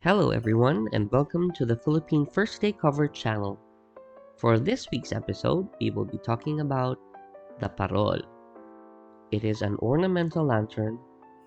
Hello everyone and welcome to the Philippine First Day Cover channel. For this week's episode, we will be talking about the Parol. It is an ornamental lantern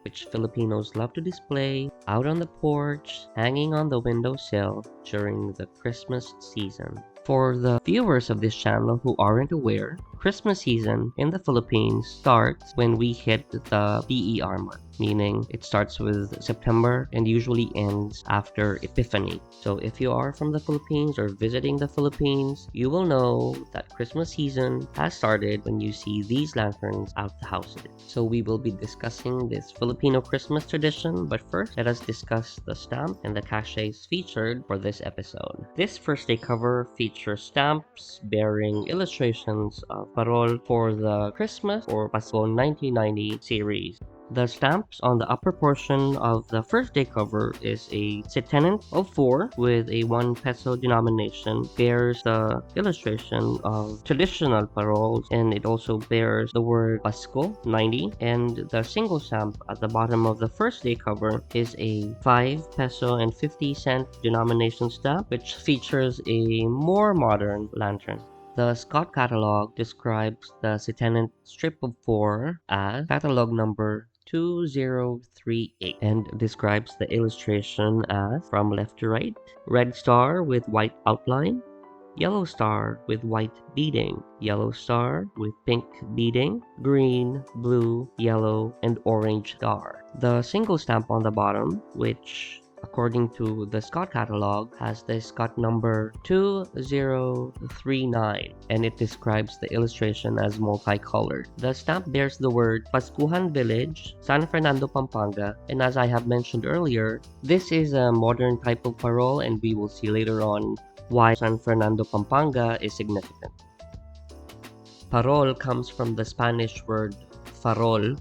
which Filipinos love to display out on the porch, hanging on the windowsill during the Christmas season. For the viewers of this channel who aren't aware, Christmas season in the Philippines starts when we hit the BER month, meaning it starts with September and usually ends after Epiphany. So if you are from the Philippines or visiting the Philippines, you will know that Christmas season has started when you see these lanterns out the houses. So we will be discussing this Filipino Christmas tradition, but first let us discuss the stamp and the cachets featured for this episode. This first day cover features stamps bearing illustrations of Parol for the Christmas or Pasko 1990 series. The stamps on the upper portion of the first day cover is a centennial of 4 with a 1 peso denomination, bears the illustration of traditional paroles, and it also bears the word Pasko 90, and the single stamp at the bottom of the first day cover is a 5 peso and 50-cent denomination stamp which features a more modern lantern. The Scott catalog describes the centennial strip of 4 as catalog number 2038 and describes the illustration as from left to right: red star with white outline, yellow star with white beading, yellow star with pink beading, green, blue, yellow, and orange star. The single stamp on the bottom, which according to the Scott catalog has the Scott number 2039, and it describes the illustration as multicolored. The stamp bears the word Pascuhan Village, San Fernando, Pampanga, and as I have mentioned earlier, this is a modern type of parol, and we will see later on why San Fernando, Pampanga is significant. Parol comes from the Spanish word farol,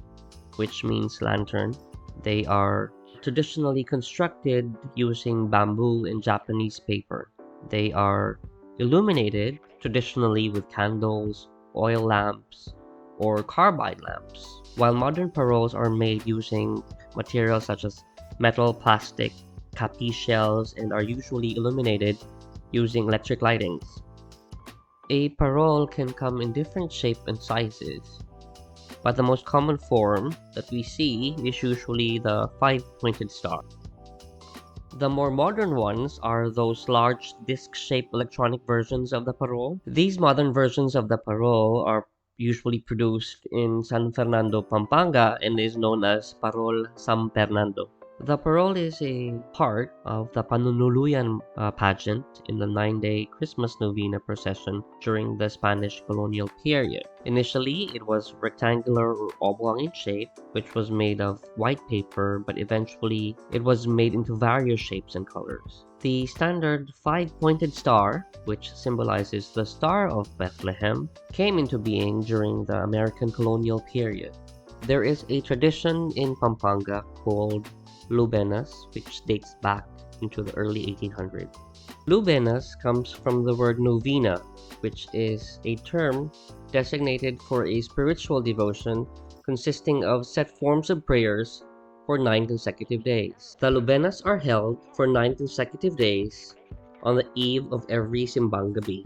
which means lantern. They are traditionally constructed using bamboo and Japanese paper. They are illuminated traditionally with candles, oil lamps, or carbide lamps, while modern paroles are made using materials such as metal, plastic, capi shells, and are usually illuminated using electric lightings. A parol can come in different shapes and sizes, but the most common form that we see is usually the 5-pointed star. The more modern ones are those large disc-shaped electronic versions of the parol. These modern versions of the parol are usually produced in San Fernando, Pampanga, and is known as Parol San Fernando. The parol is a part of the Panunuluyan pageant in the 9-day Christmas novena procession during the Spanish colonial period. Initially, it was rectangular or oblong in shape, which was made of white paper, but eventually it was made into various shapes and colors. The standard 5-pointed star, which symbolizes the Star of Bethlehem, came into being during the American colonial period. There is a tradition in Pampanga called Lubenas, which dates back into the early 1800s. Lubenas comes from the word novena, which is a term designated for a spiritual devotion consisting of set forms of prayers for 9 consecutive days. The Lubenas are held for 9 consecutive days on the eve of every simbang gabi.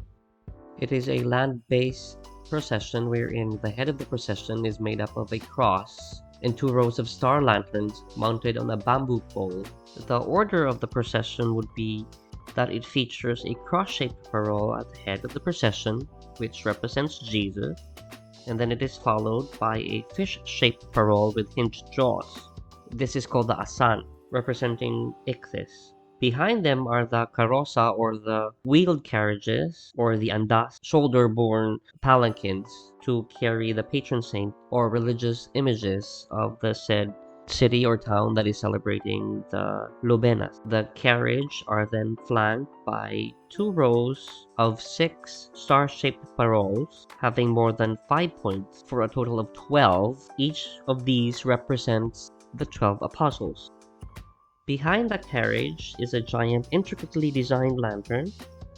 It is a land-based procession wherein the head of the procession is made up of a cross and 2 rows of star lanterns mounted on a bamboo pole. The order of the procession would be that it features a cross-shaped parol at the head of the procession, which represents Jesus, and then it is followed by a fish-shaped parol with hinged jaws. This is called the asan, representing Ichthys. Behind them are the karosa, or the wheeled carriages, or the andas, shoulder-borne palanquins to carry the patron saint or religious images of the said city or town that is celebrating the Lubenas. The carriage are then flanked by 2 rows of 6 star-shaped paroles having more than 5 points for a total of 12. Each of these represents the 12 apostles. Behind the carriage is a giant, intricately designed lantern,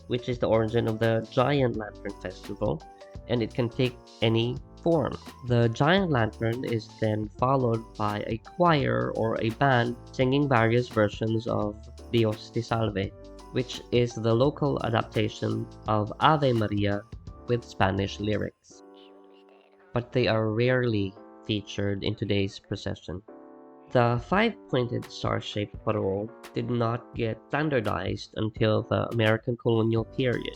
which is the origin of the Giant Lantern Festival, and it can take any form. The giant lantern is then followed by a choir or a band singing various versions of Dios te salve, which is the local adaptation of Ave Maria with Spanish lyrics. But they are rarely featured in today's procession. The five-pointed star-shaped parol did not get standardized until the American colonial period.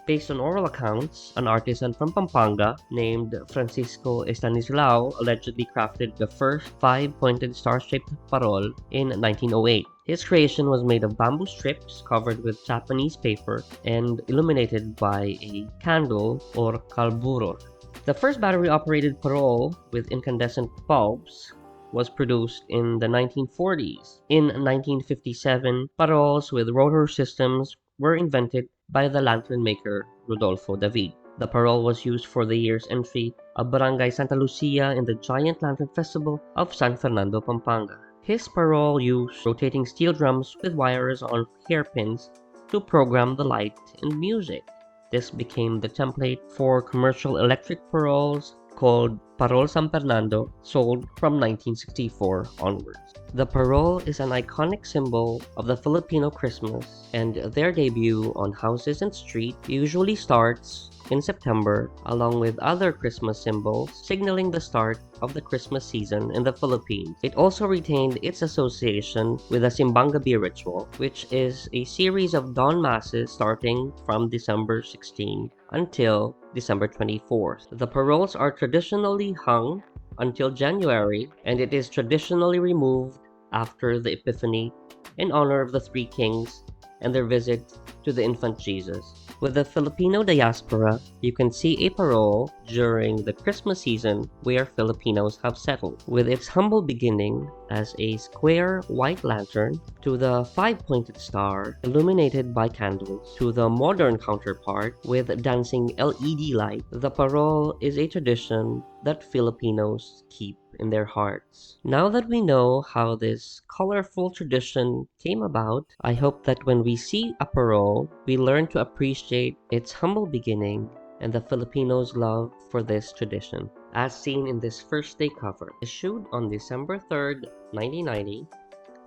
Based on oral accounts, an artisan from Pampanga named Francisco Estanislao allegedly crafted the first five-pointed star-shaped parol in 1908. His creation was made of bamboo strips covered with Japanese paper and illuminated by a candle or carburetor. The first battery-operated parol with incandescent bulbs was produced in the 1940s. In 1957, parols with rotor systems were invented by the lantern maker Rodolfo David. The parol was used for the year's entry of Barangay Santa Lucia in the giant lantern festival of San Fernando, Pampanga. His parol used rotating steel drums with wires on hairpins to program the light and music. This became the template for commercial electric parols called Parol San Fernando, sold from 1964 onwards. The parol is an iconic symbol of the Filipino Christmas, and their debut on houses and streets usually starts in September, along with other Christmas symbols signaling the start of the Christmas season in the Philippines. It also retained its association with the Simbang Gabi ritual, which is a series of dawn masses starting from December 16 until December 24th. The parols are traditionally hung until January, and it is traditionally removed after the Epiphany in honor of the three kings and their visit to the infant Jesus. With the Filipino diaspora, you can see a parol during the Christmas season where Filipinos have settled. With its humble beginning as a square white lantern, to the five-pointed star illuminated by candles, to the modern counterpart with dancing LED light, the parol is a tradition that Filipinos keep in their hearts. Now that we know how this colorful tradition came about, I hope that when we see a parol, we learn to appreciate its humble beginning and the Filipinos' love for this tradition. As seen in this first day cover, issued on December 3rd, 1990,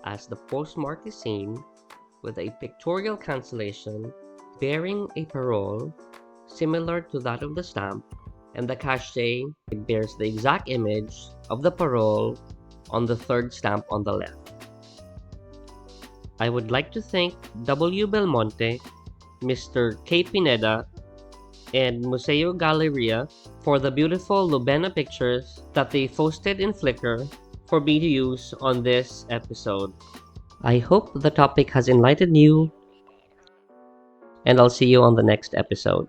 as the postmark is seen with a pictorial cancellation bearing a parol similar to that of the stamp, and the cachet bears the exact image of the parol on the third stamp on the left. I would like to thank W. Belmonte, Mr. K. Pineda, and Museo Galleria for the beautiful Lubena pictures that they posted in Flickr for me to use on this episode. I hope the topic has enlightened you, and I'll see you on the next episode.